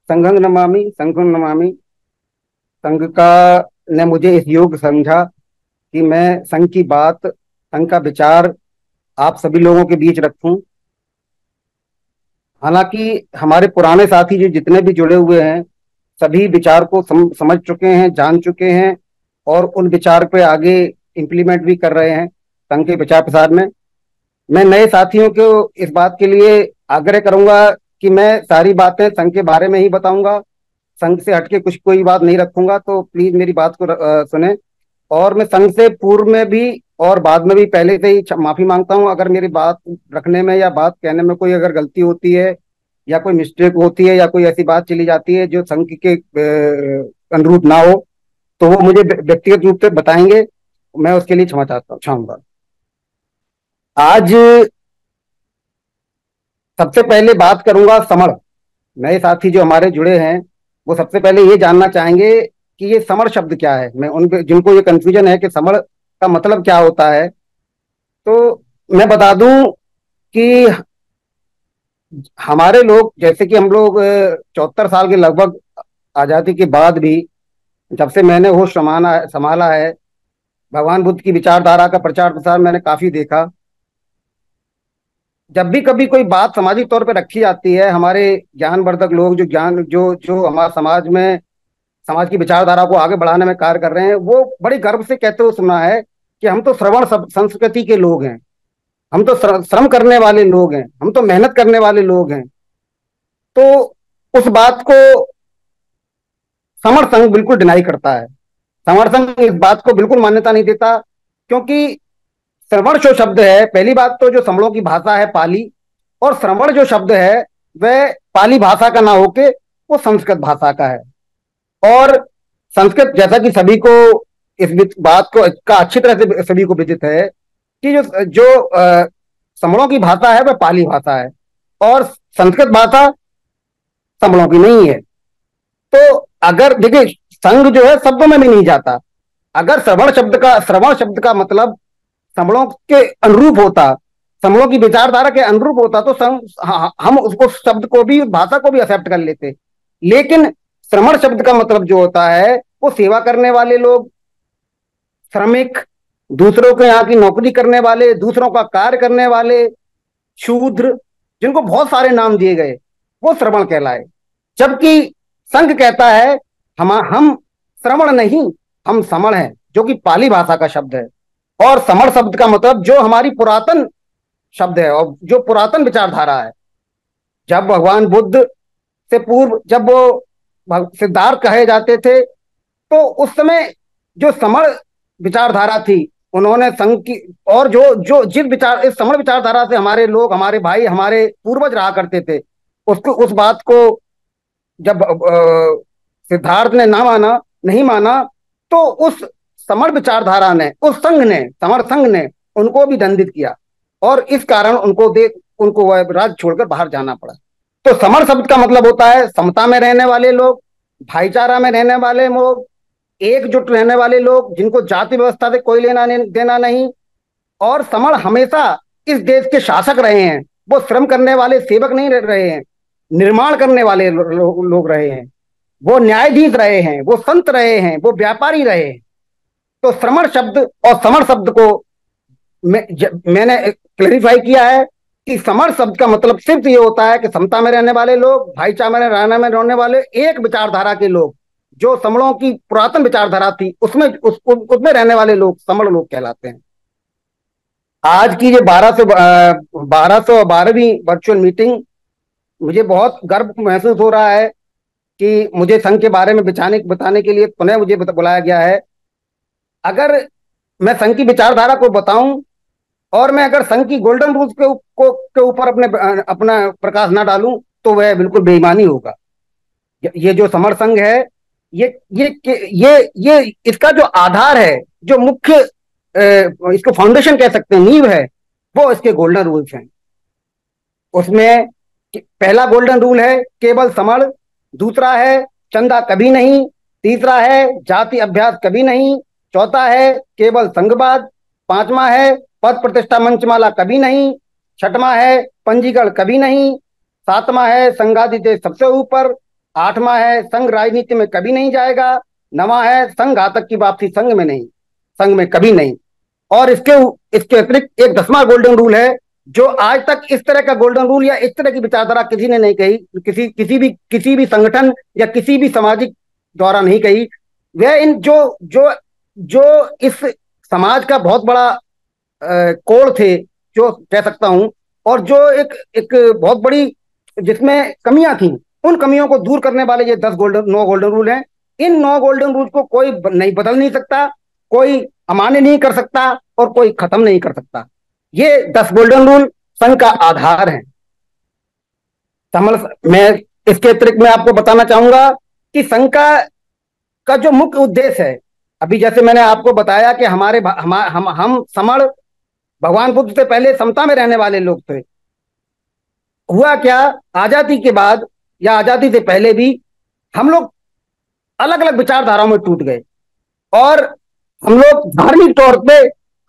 संघं नमामि संघं नमामि। संघ का ने मुझे इस योग्य समझा कि मैं संघ की बात, संघ का विचार आप सभी लोगों के बीच रखूं। हालांकि हमारे पुराने साथी जो जितने भी जुड़े हुए हैं, सभी विचार को समझ चुके हैं, जान चुके हैं और उन विचार पे आगे इम्प्लीमेंट भी कर रहे हैं संघ के विचार प्रसार में। मैं नए साथियों को इस बात के लिए आग्रह करूंगा कि मैं सारी बातें संघ के बारे में ही बताऊंगा, संघ से हटके कुछ कोई बात नहीं रखूंगा, तो प्लीज मेरी बात को सुने। और मैं संघ से पूर्व में भी और बाद में भी पहले से ही माफी मांगता हूं अगर मेरी बात रखने में या बात कहने में कोई अगर गलती होती है या कोई मिस्टेक होती है या कोई ऐसी बात चली जाती है जो संघ के अनुरूप ना हो, तो वो मुझे व्यक्तिगत रूप से बताएंगे। मैं उसके लिए क्षमा चाहूंगा। आज सबसे पहले बात करूंगा समण। नए साथी जो हमारे जुड़े हैं वो सबसे पहले ये जानना चाहेंगे कि ये समण शब्द क्या है। मैं उन जिनको ये कंफ्यूजन है कि समण का मतलब क्या होता है, तो मैं बता दूं कि हमारे लोग, जैसे कि हम लोग 74 साल के लगभग आजादी के बाद भी, जब से मैंने होश संभाला संभाला है, भगवान बुद्ध की विचारधारा का प्रचार प्रसार मैंने काफी देखा। जब भी कभी कोई बात सामाजिक तौर पर रखी जाती है, हमारे ज्ञानवर्धक लोग जो ज्ञान जो जो हमारे समाज में समाज की विचारधारा को आगे बढ़ाने में कार्य कर रहे हैं, वो बड़ी गर्व से कहते हुए सुना है कि हम तो श्रवण संस्कृति के लोग हैं, हम तो श्रम करने वाले लोग हैं, हम तो मेहनत करने वाले लोग हैं। तो उस बात को समर संघ बिल्कुल डिनाई करता है। समर संघ इस बात को बिल्कुल मान्यता नहीं देता, क्योंकि श्रवण जो शब्द है, पहली बात तो जो समणों की भाषा है पाली, और श्रवण जो शब्द है वह पाली भाषा का ना होके वो संस्कृत भाषा का है। और संस्कृत, जैसा कि सभी को इस बात को का अच्छी तरह से सभी को विदित है कि जो जो समणों की भाषा है वह पाली भाषा है और संस्कृत भाषा समणों की नहीं है। तो अगर देखिए, संघ जो है शब्दों में भी नहीं जाता। अगर श्रवण शब्द का मतलब समणों के अनुरूप होता, समणों की विचारधारा के अनुरूप होता, तो हम उसको शब्द को भी, भाषा को भी एक्सेप्ट कर लेते। लेकिन श्रमण शब्द का मतलब जो होता है वो सेवा करने वाले लोग, श्रमिक, दूसरों के यहाँ की नौकरी करने वाले, दूसरों का कार्य करने वाले, शूद्र, जिनको बहुत सारे नाम दिए गए, वो श्रवण कहलाए। जबकि संघ कहता है हम श्रवण नहीं, हम समण हैं, जो कि पाली भाषा का शब्द है। और समण शब्द का मतलब जो हमारी पुरातन शब्द है और जो पुरातन विचारधारा है। जब भगवान बुद्ध से पूर्व, जब वो सिद्धार्थ कहे जाते थे, तो उस समय जो समण विचारधारा थी, उन्होंने संघ की, और जो जो जिस विचार इस समण विचारधारा से हमारे लोग, हमारे भाई, हमारे पूर्वज रहा करते थे, उसको उस बात को जब सिद्धार्थ ने ना माना, नहीं माना, तो उस समण विचारधारा ने, उस संघ ने, समण संघ ने उनको भी दंडित किया और इस कारण उनको वह राज्य छोड़कर बाहर जाना पड़ा। तो समण शब्द का मतलब होता है समता में रहने वाले लोग, भाईचारा में रहने वाले लोग, एकजुट रहने वाले लोग, जिनको जाति व्यवस्था से कोई लेना देना नहीं। और समण हमेशा इस देश के शासक रहे हैं, वो श्रम करने वाले सेवक नहीं रहे हैं, निर्माण करने वाले लोग रहे हैं, वो न्यायाधीश रहे हैं, वो संत रहे हैं, वो व्यापारी रहे हैं। तो श्रमण शब्द और समण शब्द को मैंने क्लैरिफाई किया है कि समण शब्द का मतलब सिर्फ ये होता है कि समता में रहने वाले लोग, भाईचारा में रहने वाले, एक विचारधारा के लोग, जो समणों की पुरातन विचारधारा थी उसमें रहने वाले लोग समण लोग कहलाते हैं। आज की जो 1212वीं वर्चुअल मीटिंग, मुझे बहुत गर्व महसूस हो रहा है कि मुझे संघ के बारे में बताने के लिए पुनः मुझे बुलाया गया है। अगर मैं संघ की विचारधारा को बताऊं और मैं अगर संघ की गोल्डन रूल्स के ऊपर अपना प्रकाश ना डालूं, तो वह बिल्कुल बेईमानी होगा। ये जो समर संघ है, ये इसका जो आधार है, जो मुख्य इसको फाउंडेशन कह सकते हैं, नींव है, वो इसके गोल्डन रूल्स हैं। उसमें पहला गोल्डन रूल है केवल समण, दूसरा है चंदा कभी नहीं, तीसरा है जाति अभ्यास कभी नहीं, चौथा है केवल संघवाद, पांचवा है पद प्रतिष्ठा मंचमाला कभी नहीं, छठवां है पंजीकरण कभी नहीं, सातवां है संघादिदेश सबसे ऊपर, आठवां है संघ राजनीति में कभी नहीं जाएगा। नवां है संघ घातक की वापसी संघ में नहीं, संघ में कभी नहीं। और इसके इसके अतिरिक्त एक 10वां गोल्डन रूल है, जो आज तक इस तरह का गोल्डन रूल या इस तरह की विचारधारा किसी ने नहीं कही, किसी भी संगठन या किसी भी सामाजिक द्वारा नहीं कही। वह इन जो जो जो इस समाज का बहुत बड़ा कोण थे, जो कह सकता हूं, और जो एक एक बहुत बड़ी जिसमें कमियां थी, उन कमियों को दूर करने वाले ये 9 गोल्डन रूल हैं। इन 9 गोल्डन रूल को कोई नहीं बदल नहीं सकता, कोई अमान्य नहीं कर सकता और कोई खत्म नहीं कर सकता। ये 10 गोल्डन रूल संघ का आधार है। मैं इसके अतिरिक्त मैं आपको बताना चाहूंगा कि संघ का जो मुख्य उद्देश्य है, अभी जैसे मैंने आपको बताया कि हम समण, भगवान बुद्ध से पहले समता में रहने वाले लोग थे। हुआ क्या, आजादी के बाद या आजादी से पहले भी हम लोग अलग अलग विचारधाराओं में टूट गए, और हम लोग धार्मिक तौर पे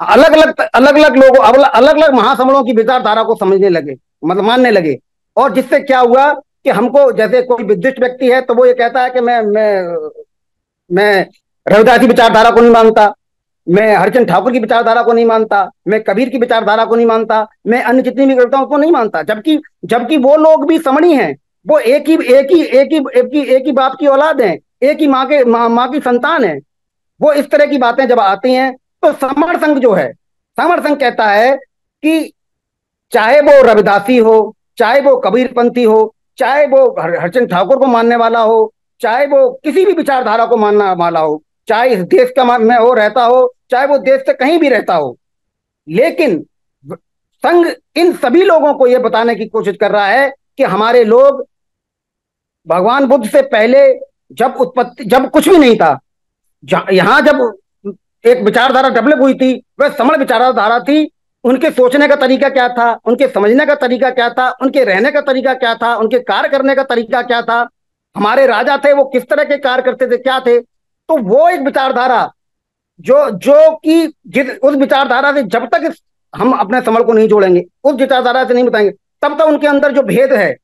अलग अलग लोगों, अलग अलग महासमणों की विचारधारा को समझने लगे, मतलब मानने लगे। और जिससे क्या हुआ कि हमको, जैसे कोई विशिष्ट व्यक्ति है तो वो ये कहता है कि मैं रविदासी विचारधारा को नहीं मानता, मैं हरिचंद ठाकुर की विचारधारा को नहीं मानता, मैं कबीर की विचारधारा को नहीं मानता, मैं अन्य जितनी भी कविताओं को नहीं मानता, जबकि जबकि वो लोग भी समणी हैं, वो एक ही बाप की औलाद हैं, एक ही माँ की संतान है। वो इस तरह की बातें जब आती हैं तो समण संघ जो है, समण संघ कहता है कि चाहे वो रविदासी हो, चाहे वो कबीरपंथी हो, चाहे वो हरचंद ठाकुर को मानने वाला हो, चाहे वो किसी भी विचारधारा को मानने वाला हो, चाहे इस देश का में हो रहता हो, चाहे वो देश से कहीं भी रहता हो, लेकिन संघ इन सभी लोगों को यह बताने की कोशिश कर रहा है कि हमारे लोग भगवान बुद्ध से पहले, जब कुछ भी नहीं था, यहां जब एक विचारधारा डेवलप हुई थी, वह समण विचारधारा थी। उनके सोचने का तरीका क्या था, उनके समझने का तरीका क्या था, उनके रहने का तरीका क्या था, उनके कार्य करने का तरीका क्या था, हमारे राजा थे वो किस तरह के कार्य करते थे, क्या थे। तो वो एक विचारधारा जो जो कि उस विचारधारा से जब तक हम अपने समण को नहीं जोड़ेंगे, उस विचारधारा से नहीं बताएंगे, तब तक उनके अंदर जो भेद है,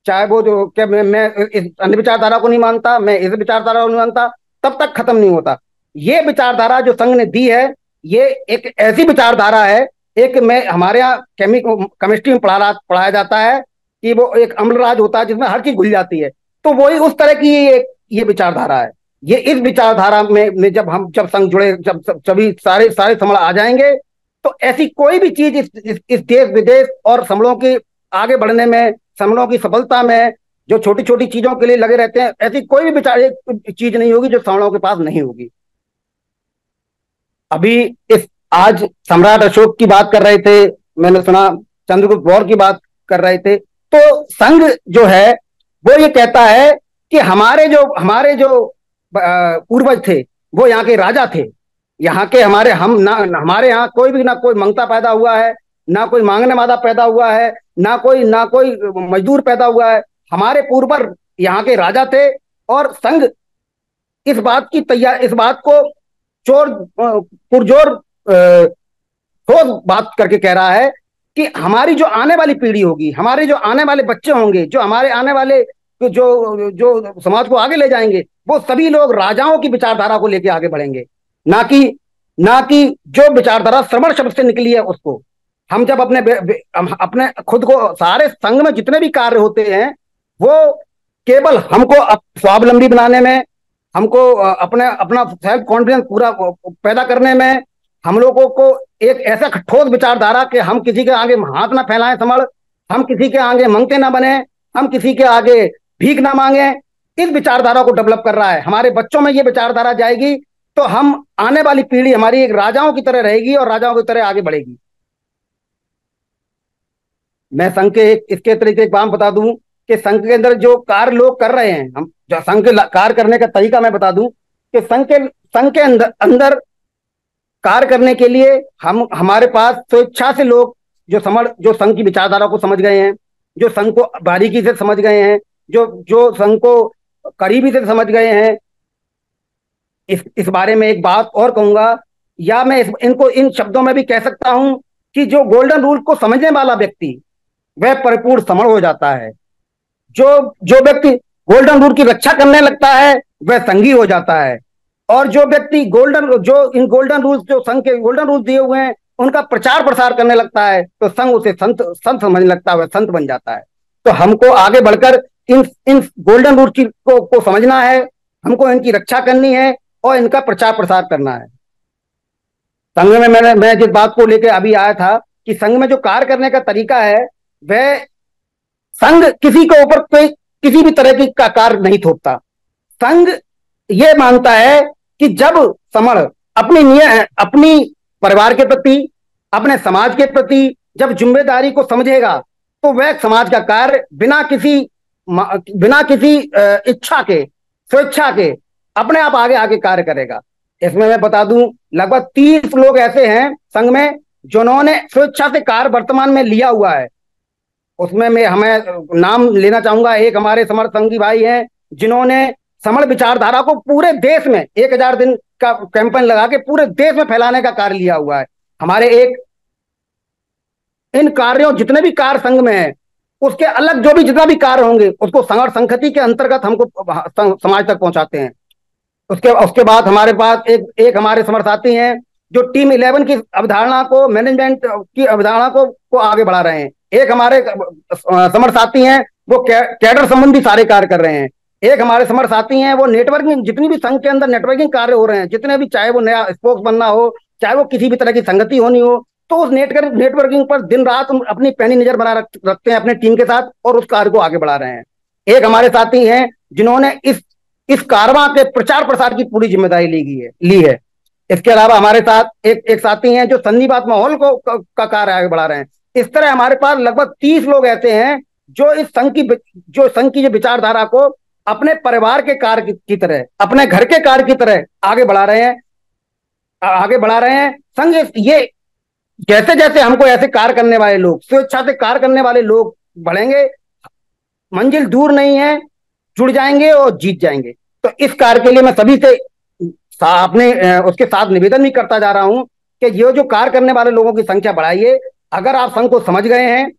चाहे वो जो क्या मैं इस अन्य विचारधारा को नहीं मानता, मैं इस विचारधारा को नहीं मानता, तब तक खत्म नहीं होता। ये विचारधारा जो संघ ने दी है, ये एक ऐसी विचारधारा है, एक मैं हमारे यहाँ केमिस्ट्री में पढ़ाया जाता है कि वो एक अम्लराज होता है जिसमें हर चीज घुल जाती है, तो वही उस तरह की ये विचारधारा है। ये इस विचारधारा में जब संघ जुड़े, जब सभी सारे सारे समण आ जाएंगे, तो ऐसी कोई भी चीज इस देश विदेश और समणों के आगे बढ़ने में, समणों की सफलता में, जो छोटी छोटी चीजों के लिए लगे रहते हैं, ऐसी कोई भी विचार चीज नहीं होगी जो समणों के पास नहीं होगी। अभी इस आज सम्राट अशोक की बात कर रहे थे, मैंने सुना चंद्रगुप्त मौर्य की बात कर रहे थे, तो संघ जो है वो ये कहता है कि हमारे जो पूर्वज थे वो यहाँ के राजा थे, यहाँ के हमारे यहाँ कोई भी ना कोई मंगता पैदा हुआ है, ना कोई मांगने वाला पैदा हुआ है, ना कोई मजदूर पैदा हुआ है, हमारे पूर्वज यहाँ के राजा थे। और संघ इस बात को चोर पुरजोर ठोस बात करके कह रहा है कि हमारी जो आने वाली पीढ़ी होगी, हमारे जो आने वाले बच्चे होंगे, जो हमारे आने वाले जो जो समाज को आगे ले जाएंगे, वो सभी लोग राजाओं की विचारधारा को लेकर आगे बढ़ेंगे, ना कि जो विचारधारा श्रवण शब्द से निकली है उसको। हम जब अपने खुद को, सारे संघ में जितने भी कार्य होते हैं वो केवल हमको स्वावलंबी बनाने में, हमको अपना सेल्फ कॉन्फिडेंस पूरा पैदा करने में, हम लोगों को एक ऐसा ठोस विचारधारा कि हम किसी के आगे हाथ ना फैलाएं समण, हम किसी के आगे मंगते ना बने, हम किसी के आगे भीख ना मांगे, इस विचारधारा को डेवलप कर रहा है। हमारे बच्चों में ये विचारधारा जाएगी तो हम आने वाली पीढ़ी हमारी एक राजाओं की तरह रहेगी और राजाओं की तरह आगे बढ़ेगी। मैं संघ के इसके तरीके एक बात बता दूं कि संघ के अंदर जो कार्य लोग कर रहे हैं, हम जो संघ के कार्य करने का तरीका मैं बता दूं कि संघ के अंदर कार्य करने के लिए हमारे पास स्वेच्छा से लोग जो संघ की विचारधारा को समझ गए हैं, जो संघ को बारीकी से समझ गए हैं, जो संघ को करीबी से समझ गए हैं। इस बारे में एक बात और कहूंगा, या मैं इनको इन शब्दों में भी कह सकता हूं कि जो गोल्डन रूल को समझने वाला व्यक्ति वह परिपूर्ण समण हो जाता है। जो जो व्यक्ति गोल्डन रूल की रक्षा करने लगता है वह संघी हो जाता है। और जो व्यक्ति जो इन गोल्डन रूल्स, जो संघ के गोल्डन रूल्स दिए हुए हैं, उनका प्रचार प्रसार करने लगता है, तो संघ उसे संत संत समझने लगता है, वह संत बन जाता है। तो हमको आगे बढ़कर इन इन गोल्डन रूल को समझना है, हमको इनकी रक्षा करनी है और इनका प्रचार प्रसार करना है। संघ में मैं जिस बात को लेकर अभी आया था कि संघ में जो कार्य करने का तरीका है, वह संघ किसी के ऊपर कोई किसी भी तरह की का कार्य नहीं थोपता। संघ ये मानता है कि जब समण अपनी परिवार के प्रति, अपने समाज के प्रति जब जिम्मेदारी को समझेगा, तो वह समाज का कार्य बिना किसी इच्छा के, स्वेच्छा के अपने आप आगे आगे कार्य करेगा। इसमें मैं बता दूं, लगभग 30 लोग ऐसे हैं संघ में जिन्होंने स्वेच्छा से कार्य वर्तमान में लिया हुआ है। उसमें मैं हमें नाम लेना चाहूंगा। एक हमारे समर्थ संघी भाई हैं जिन्होंने समण विचारधारा को पूरे देश में 1000 दिन का कैंपेन लगा के पूरे देश में फैलाने का कार्य लिया हुआ है। हमारे एक इन कार्यों, जितने भी कार्य संघ में है, उसके अलग जो भी जितना भी कार्य होंगे उसको संघ संहति के अंतर्गत हमको समाज तक पहुंचाते हैं। उसके बाद हमारे पास एक हमारे समर्थाती हैं जो टीम 11 की अवधारणा को, मैनेजमेंट की अवधारणा को आगे बढ़ा रहे हैं। एक हमारे समर्थाती हैं वो कैडर संबंधी सारे कार्य कर रहे हैं। एक हमारे समर्थाती हैं वो नेटवर्किंग, जितनी भी संघ के अंदर नेटवर्किंग कार्य हो रहे हैं, जितने भी, चाहे वो नया स्पोक्स बनना हो, चाहे वो किसी भी तरह की संगति होनी हो, तो उस नेटवर्किंग पर दिन रात अपनी पैनी नजर बना रखते हैं अपने टीम के साथ और उस कार्य को आगे बढ़ा रहे हैं। एक हमारे साथी हैं जिन्होंने इस कारवां के प्रचार प्रसार की पूरी जिम्मेदारी ली है। इसके अलावा हमारे साथ एक साथी हैं जो सन्निबात माहौल का कार्य आगे बढ़ा रहे हैं। इस तरह हमारे पास लगभग 30 लोग ऐसे हैं जो इस संघ की जो विचारधारा को अपने परिवार के कार्य की तरह, अपने घर के कार्य की तरह आगे बढ़ा रहे हैं। संघ ये जैसे जैसे हमको ऐसे कार्य करने वाले लोग, स्वेच्छा से कार्य करने वाले लोग बढ़ेंगे, मंजिल दूर नहीं है, जुड़ जाएंगे और जीत जाएंगे। तो इस कार्य के लिए मैं सभी से अपने उसके साथ निवेदन भी करता जा रहा हूं कि ये जो कार्य करने वाले लोगों की संख्या बढ़ाइए। अगर आप संघ को समझ गए हैं,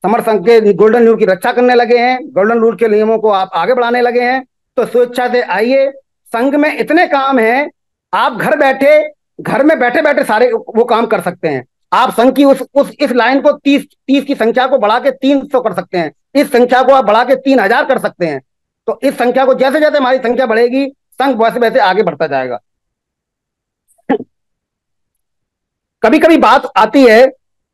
समर्थ संघ के गोल्डन रूल की रक्षा करने लगे हैं, गोल्डन रूल के नियमों को आप आगे बढ़ाने लगे हैं, तो स्वेच्छा से आइए। संघ में इतने काम हैं, आप घर में बैठे बैठे सारे वो काम कर सकते हैं। आप संघ की इस लाइन को 30 की संख्या को बढ़ा के 300 कर सकते हैं, इस संख्या को आप बढ़ा के 3000 कर सकते हैं। तो इस संख्या को जैसे जैसे हमारी संख्या बढ़ेगी, संघ वैसे वैसे आगे बढ़ता जाएगा। कभी कभी बात आती है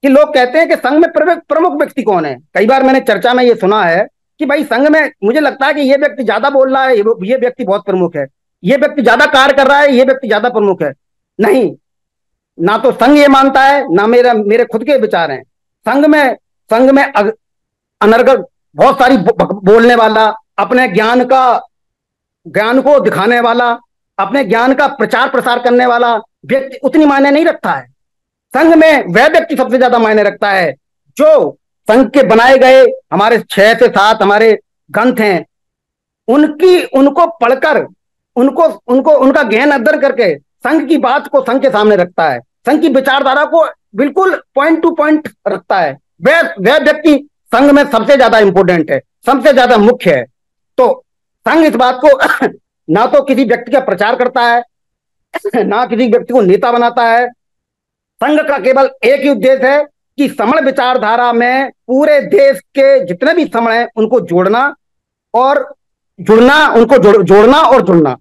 कि लोग कहते हैं कि संघ में प्रमुख व्यक्ति कौन है। कई बार मैंने चर्चा में ये सुना है कि भाई संघ में मुझे लगता है कि ये व्यक्ति ज्यादा बोल रहा है, ये व्यक्ति बहुत प्रमुख है, ये व्यक्ति ज्यादा कार्य कर रहा है, ये व्यक्ति ज्यादा प्रमुख है। नहीं, ना तो संघ ये मानता है, ना मेरे खुद के विचार हैं। संघ में अनर्गल बहुत सारी बोलने वाला, अपने ज्ञान को दिखाने वाला, अपने ज्ञान का प्रचार प्रसार करने वाला व्यक्ति उतनी मायने नहीं रखता है। संघ में वह व्यक्ति सबसे ज्यादा मायने रखता है जो संघ के बनाए गए हमारे 6 से 7 हमारे ग्रंथ हैं, उनको पढ़कर, उनका गहन अध्ययन करके संघ की बात को संघ के सामने रखता है, संघ की विचारधारा को बिल्कुल पॉइंट टू पॉइंट रखता है। वह व्यक्ति संघ में सबसे ज्यादा इंपोर्टेंट है, सबसे ज्यादा मुख्य है। तो संघ इस बात को ना तो किसी व्यक्ति का प्रचार करता है, ना किसी व्यक्ति को नेता बनाता है। संघ का केवल एक ही उद्देश्य है कि समण विचारधारा में पूरे देश के जितने भी समण हैं उनको जोड़ना और जुड़ना।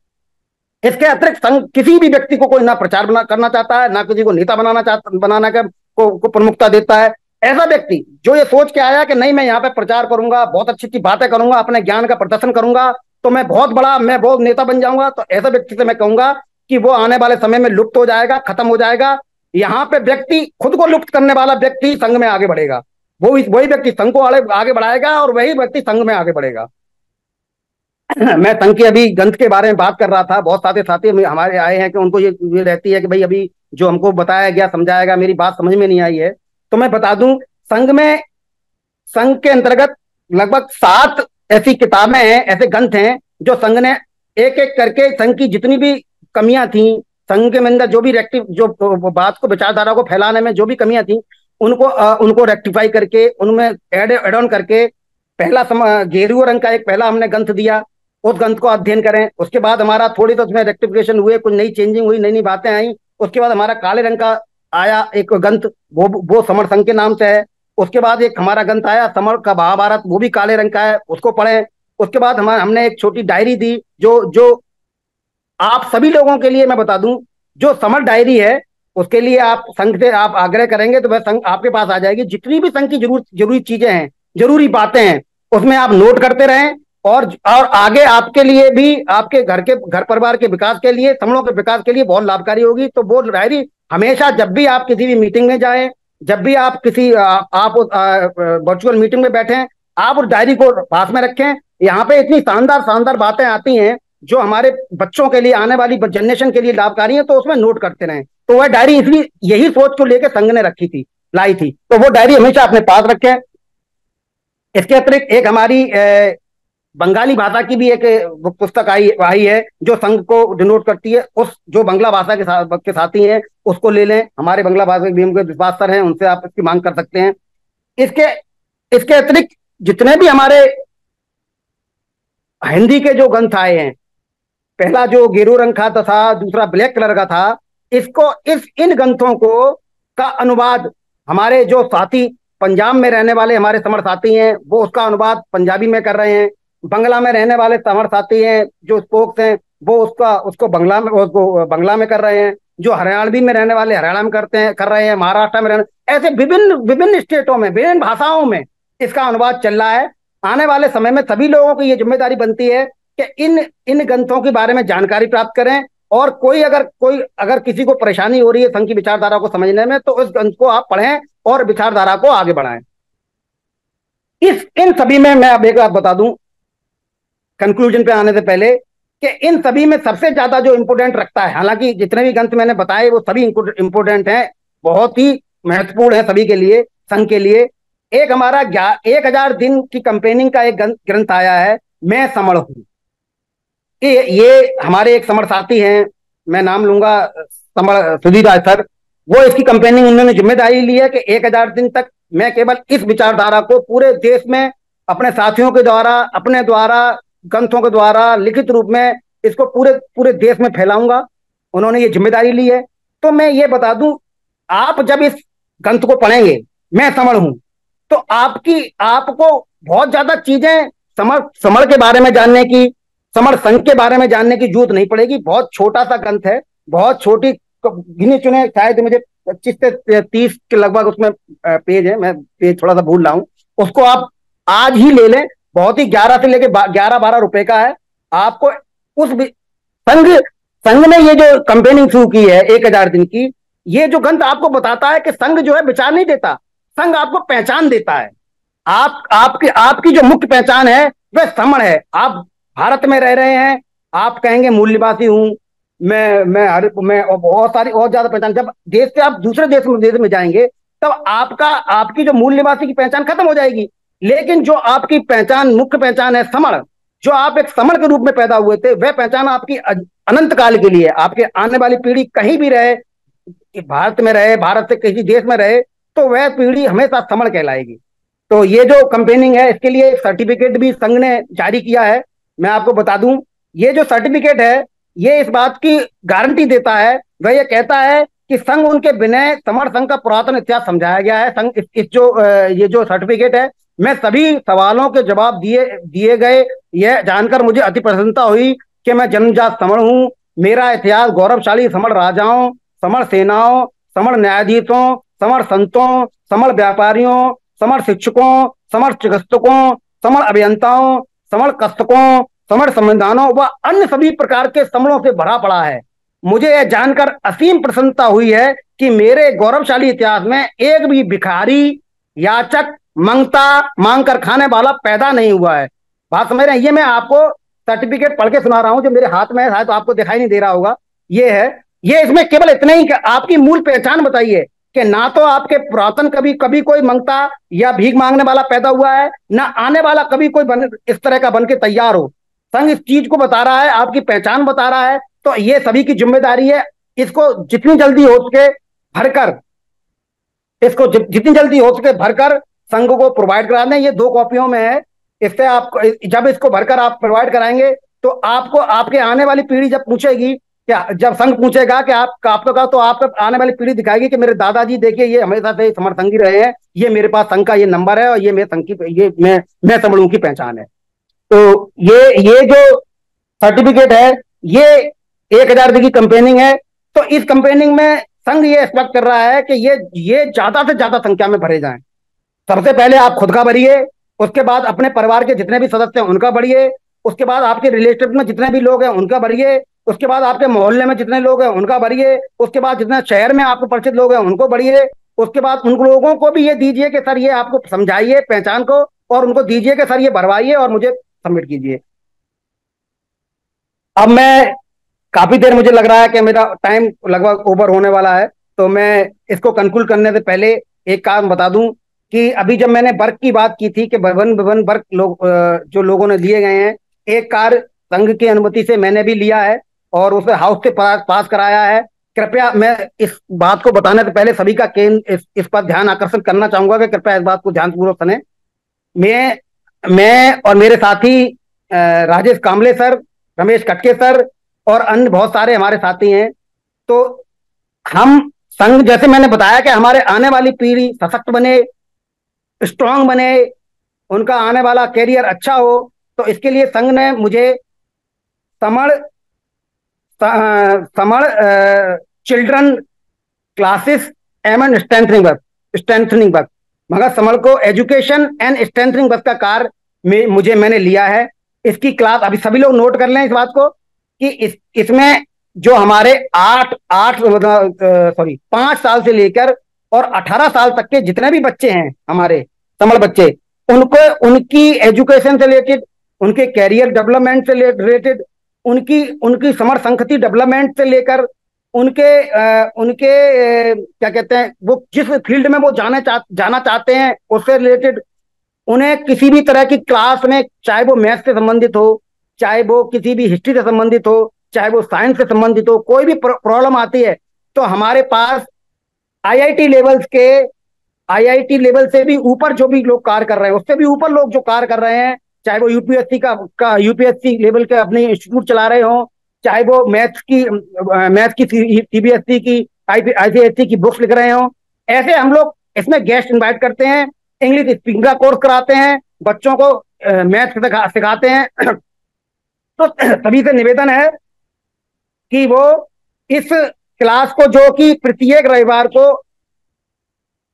इसके अतिरिक्त संघ किसी भी व्यक्ति को कोई ना प्रचार करना चाहता है, ना किसी को नेता बनाना को प्रमुखता देता है। ऐसा व्यक्ति जो ये सोच के आया कि नहीं, मैं यहाँ पे प्रचार करूंगा, बहुत अच्छी अच्छी बातें करूंगा, अपने ज्ञान का प्रदर्शन करूंगा, तो मैं बहुत नेता बन जाऊंगा, तो ऐसा व्यक्ति से मैं कहूंगा कि वो आने वाले समय में लुप्त हो जाएगा, खत्म हो जाएगा। यहाँ पे व्यक्ति, खुद को लुप्त करने वाला व्यक्ति संघ में आगे बढ़ेगा, वही व्यक्ति संघ को आगे बढ़ाएगा और वही व्यक्ति संघ में आगे बढ़ेगा। मैं संघ के अभी ग्रंथ के बारे में बात कर रहा था। बहुत सारे साथी हमारे आए हैं कि उनको ये रहती है कि भाई अभी जो हमको बताया गया, समझाया गया, मेरी बात समझ में नहीं आई है। तो मैं बता दूं, संघ के अंतर्गत लगभग 7 ऐसी किताबें हैं, ऐसे ग्रंथ हैं जो संघ ने एक एक करके संघ की जितनी भी कमियां थी, संघ के अंदर जो भी जो बात को, विचारधारा को फैलाने में जो भी कमियां थी, उनको रेक्टिफाई करके, उनमें एड ऑन करके, पहला गेरुआ रंग का एक पहला हमने ग्रंथ दिया उस ग्रंथ को अध्ययन करें। उसके बाद हमारा थोड़ी तो उसमें रेक्टिफिकेशन हुए, कुछ नई चेंजिंग हुई, नई नई बातें आई। उसके बाद हमारा काले रंग का आया एक ग्रंथ, वो समर संघ के नाम से है। उसके बाद एक हमारा ग्रंथ आया समर का महाभारत, वो भी काले रंग का है, उसको पढ़ें। उसके बाद हमने एक छोटी डायरी दी, जो जो आप सभी लोगों के लिए मैं बता दूं, जो समर डायरी है उसके लिए आप संघ से आप आग्रह करेंगे तो वह संघ आपके पास आ जाएगी। जितनी भी संघ की जरूरी चीजें हैं, जरूरी बातें हैं, उसमें आप नोट करते रहें। और आगे आपके लिए भी, आपके घर परिवार के विकास के लिए, समूहों के विकास के लिए बहुत लाभकारी होगी। तो वो डायरी हमेशा, जब भी आप किसी भी मीटिंग में जाएं, जब भी आप किसी आप वर्चुअल मीटिंग में बैठे, आप उस डायरी को पास में रखें। यहाँ पे इतनी शानदार शानदार बातें आती हैं जो हमारे बच्चों के लिए, आने वाली जनरेशन के लिए लाभकारी है, तो उसमें नोट करते रहें। तो वह डायरी इसलिए यही सोच को लेकर संघ ने रखी थी, लाई थी, तो वो डायरी हमेशा अपने पास रखें। इसके अतिरिक्त एक हमारी बंगाली भाषा की भी एक पुस्तक आई आई है जो संघ को डिनोट करती है। उस जो बांग्ला भाषा के साथी हैं उसको ले लें, हमारे बांग्ला भाषा के भी विश्वास सर हैं, उनसे आप इसकी मांग कर सकते हैं। इसके इसके अतिरिक्त जितने भी हमारे हिंदी के जो ग्रंथ आए हैं, पहला जो गेरू रंग का था, दूसरा ब्लैक कलर का था, इसको इन ग्रंथों को का अनुवाद हमारे जो साथी पंजाब में रहने वाले हमारे समर साथी हैं, वो उसका अनुवाद पंजाबी में कर रहे हैं। बंगला में रहने वाले समर साथी हैं जो स्पोक्स हैं, वो उसको बंगला में कर रहे हैं। जो हरियाणवी में रहने वाले हरियाणा में कर रहे हैं। महाराष्ट्र में रहने, ऐसे विभिन्न विभिन्न स्टेटों में, विभिन्न भाषाओं में इसका अनुवाद चल रहा है। आने वाले समय में सभी लोगों की ये जिम्मेदारी बनती है कि इन इन ग्रंथों के बारे में जानकारी प्राप्त करें। और कोई अगर किसी को परेशानी हो रही है संघ की विचारधारा को समझने में, तो उस ग्रंथ को आप पढ़ें और विचारधारा को आगे बढ़ाएं। इन सभी में मैं अब एक बात बता दूं कंक्लूजन पे आने से पहले, कि इन सभी में सबसे ज्यादा जो इंपोर्टेंट रखता है, हालांकि जितने भी ग्रंथ मैंने बताए वो सभी इंपोर्टेंट हैं, बहुत ही महत्वपूर्ण है सभी के लिए, संघ के लिए। एक हमारा 1000 दिन की कंपेनिंग का एक ग्रंथ आया है, मैं समर हूं। ये हमारे एक समर साथी हैं, मैं नाम लूंगा, समर सुधीर राज सर। वो इसकी कंपेनिंग उन्होंने जिम्मेदारी ली है कि 1000 दिन तक मैं केवल इस विचारधारा को पूरे देश में अपने साथियों के द्वारा, अपने द्वारा, ग्रंथों के द्वारा, लिखित रूप में इसको पूरे पूरे देश में फैलाऊंगा। उन्होंने ये जिम्मेदारी ली है। तो मैं ये बता दूं, आप जब इस ग्रंथ को पढ़ेंगे, मैं समर हूं, तो आपको बहुत ज्यादा चीजें समर के बारे में जानने की, समर संघ के बारे में जानने की जरूरत नहीं पड़ेगी। बहुत छोटा सा ग्रंथ है, बहुत छोटी, गिने चुने, शायद मुझे 25 से 30 के लगभग उसमें पेज है, मैं पेज थोड़ा सा भूल रहा हूं। उसको आप आज ही ले लें, बहुत ही 11 से लेके 11-12 रुपए का है। आपको उस संघ ने ये जो कंपेनिंग शुरू की है 1000 दिन की, ये जो ग्रंथ आपको बताता है कि संघ जो है विचार नहीं देता, संघ आपको पहचान देता है। आपकी जो मुख्य पहचान है वह समर है। आप भारत में रह रहे हैं, आप कहेंगे मूल निवासी हूं मैं और बहुत सारी और ज्यादा पहचान। जब देश से आप दूसरे देश में जाएंगे, तब आपकी जो मूल निवासी की पहचान खत्म हो जाएगी। लेकिन जो आपकी पहचान, मुख्य पहचान है समर, जो आप एक समर के रूप में पैदा हुए थे, वह पहचान आपकी अनंत काल के लिए, आपके आने वाली पीढ़ी कहीं भी रहे, भारत में रहे, भारत से किसी देश में रहे, तो वह पीढ़ी हमेशा समर कहलाएगी। तो ये जो कंपेनिंग है, इसके लिए सर्टिफिकेट भी संघ ने जारी किया है। मैं आपको बता दूं, ये जो सर्टिफिकेट है, ये इस बात की गारंटी देता है, वह ये कहता है कि संघ उनके विनय समर संघ का पुरातन इतिहास समझाया गया है। संघ ये जो सर्टिफिकेट है, मैं सभी सवालों के जवाब दिए गए। यह जानकर मुझे अति प्रसन्नता हुई कि मैं जन्मजात समर हूं। मेरा इतिहास गौरवशाली समर राजाओं, समर सेनाओं, समर न्यायाधीशों, समर संतों, समर व्यापारियों, समर शिक्षकों, समर चिकित्सकों, समर अभियंताओं, समर कस्तकों, समर संविधानों व अन्य सभी प्रकार के समरों से भरा पड़ा है। मुझे यह जानकर असीम प्रसन्नता हुई है कि मेरे गौरवशाली इतिहास में एक भी भिखारी, याचक, मंगता, मांग कर खाने वाला पैदा नहीं हुआ है। बात समझ रहे हैं? ये मैं आपको सर्टिफिकेट पढ़ के सुना रहा हूं, जो मेरे हाथ में है, शायद तो आपको दिखाई नहीं दे रहा होगा। ये है, ये इसमें केवल इतना ही कि आपकी मूल पहचान बताइए कि ना तो आपके पुरातन कभी कोई मंगता या भीख मांगने वाला पैदा हुआ है, ना आने वाला कभी कोई इस तरह का बन के तैयार हो। संघ इस चीज को बता रहा है, आपकी पहचान बता रहा है। तो ये सभी की जिम्मेदारी है, इसको जितनी जल्दी हो सके भरकर, संघ को प्रोवाइड करा दें। ये 2 कॉपियों में है। इससे आप जब इसको भरकर आप प्रोवाइड कराएंगे, तो आपको आपके आने वाली पीढ़ी जब पूछेगी, क्या जब संघ पूछेगा कि आप आपका का, तो आपका आने वाली पीढ़ी दिखाएगी कि मेरे दादाजी देखिए ये हमेशा से समर संघी रहे हैं, ये मेरे पास संघ का ये नंबर है और ये मेरे संघ की ये मैं समरूह की पहचान है। तो ये जो सर्टिफिकेट है, ये 1,000 की कंपेनिंग है। तो इस कंपेनिंग में संघ ये एक्सपेक्ट कर रहा है कि ये ज्यादा से ज्यादा संख्या में भरे जाएं। सबसे पहले आप खुद का भरिए, उसके बाद अपने परिवार के जितने भी सदस्य हैं उनका भरिए, उसके बाद आपके रिलेटिव में जितने भी लोग हैं उनका भरिए, उसके बाद आपके मोहल्ले में जितने लोग हैं उनका भरिए, उसके बाद जितने शहर में आपको परिचित लोग हैं उनको भरिए, उसके बाद उन लोगों को भी ये दीजिए कि सर ये आपको समझाइए पहचान को, और उनको दीजिए कि सर ये भरवाइए और मुझे सबमिट कीजिए। अब मैं काफी देर, मुझे लग रहा है कि मेरा टाइम लगभग ओवर होने वाला है, तो मैं इसको कंक्लूड करने से पहले एक काम बता दूं कि अभी जब मैंने वर्क की बात की थी कि विभिन्न विभिन्न वर्क जो लोगों ने लिए गए हैं, एक कार्य संघ की अनुमति से मैंने भी लिया है और उसे हाउस से पास कराया है। कृपया मैं इस बात को बताने से पहले सभी का केंद्र इस पर ध्यान आकर्षित करना चाहूंगा कि कृपया इस बात को ध्यानपूर्वक सुने। मैं और मेरे साथी राजेश कामले सर, रमेश कटके सर और अन्य बहुत सारे हमारे साथी हैं। तो हम संघ, जैसे मैंने बताया कि हमारे आने वाली पीढ़ी सशक्त बने, स्ट्रांग बने, उनका आने वाला कैरियर अच्छा हो, तो इसके लिए संघ ने मुझे summer summer children classes and strengthening work, मगर समर को एजुकेशन एंड स्ट्रेंथनिंग वर्क का कार्य मैंने लिया है। इसकी क्लास अभी सभी लोग नोट कर लें इस बात को कि इसमें जो हमारे 5 साल से लेकर और 18 साल तक के जितने भी बच्चे हैं, हमारे समर बच्चे, उनको उनकी एजुकेशन से रिलेटेड, उनके कैरियर डेवलपमेंट से रिलेटेड, उनकी उनकी समर संस्कृति डेवलपमेंट से लेकर उनके क्या कहते हैं, वो जिस फील्ड में वो जाना चाहते हैं उससे रिलेटेड, उन्हें किसी भी तरह की क्लास में, चाहे वो मैथ से संबंधित हो, चाहे वो किसी भी हिस्ट्री से संबंधित हो, चाहे वो साइंस से संबंधित हो, कोई भी प्रॉब्लम आती है तो हमारे पास आईआईटी लेवल्स के, आईआईटी लेवल से भी ऊपर जो भी लोग कार्य कर रहे हैं, उससे भी ऊपर लोग जो कार्य कर रहे हैं, चाहे वो यूपीएससी लेवल के अपने इंस्टीट्यूट चला रहे हो, चाहे वो मैथ्स की सीबीएसई की आईसीएसई की बुक्स लिख रहे हो, ऐसे हम लोग इसमें गेस्ट इनवाइट करते हैं, इंग्लिश स्पीकिंग का कोर्स कराते हैं, बच्चों को मैथ सिखाते हैं। तो सभी से निवेदन है कि वो इस क्लास को, जो कि प्रत्येक रविवार को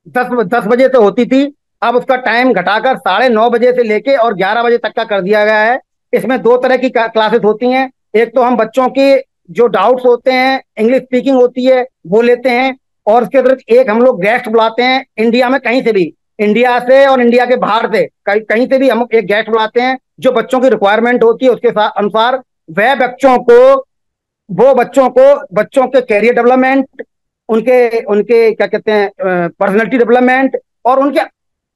10 बजे से होती थी, अब उसका टाइम घटाकर 9:30 बजे से लेके और 11 बजे तक का कर दिया गया है। इसमें 2 तरह की क्लासेस होती हैं। एक तो हम बच्चों के जो डाउट्स होते हैं, इंग्लिश स्पीकिंग होती है, वो लेते हैं, और उसके अतिरिक्त एक हम लोग गेस्ट बुलाते हैं, इंडिया में कहीं से भी, इंडिया से और इंडिया के बाहर से कहीं से भी हम एक गेस्ट बुलाते हैं, जो बच्चों की रिक्वायरमेंट होती है उसके अनुसार वह बच्चों के कैरियर डेवलपमेंट, उनके उनके क्या कहते हैं, पर्सनैलिटी डेवलपमेंट और उनके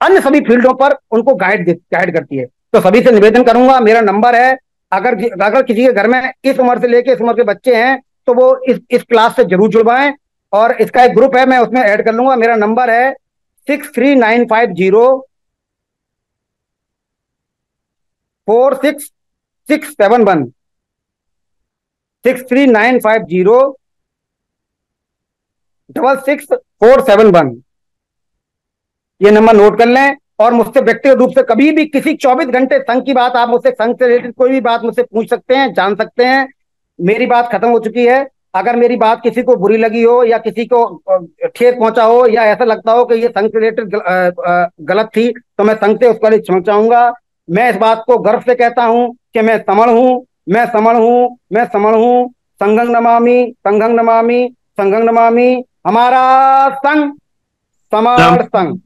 अन्य सभी फील्डों पर उनको गाइड करती है। तो सभी से निवेदन करूंगा, मेरा नंबर है, अगर किसी के घर में इस उम्र से लेकर इस उम्र के बच्चे हैं तो वो इस क्लास से जरूर जुड़वाएं, और इसका एक ग्रुप है, मैं उसमें ऐड कर लूंगा। मेरा नंबर है 6395046671, 6395066471। ये नंबर नोट कर लें, और मुझसे व्यक्तिगत रूप से कभी भी किसी 24 घंटे संघ की बात, आप मुझसे संघ से रिलेटेड कोई भी बात मुझसे पूछ सकते हैं, जान सकते हैं। मेरी बात खत्म हो चुकी है। अगर मेरी बात किसी को बुरी लगी हो या किसी को ठेस पहुंचा हो या ऐसा लगता हो कि ये संघ से रिलेटेड गलत थी, तो मैं संघ से उसके लिए क्षमा चाहूंगा। मैं इस बात को गर्व से कहता हूं कि मैं समण हूं, मैं समण हूं, मैं समण हूं। संघं नमामि, संघं नमामि, संघं नमामि। हमारा संघ समर संघ।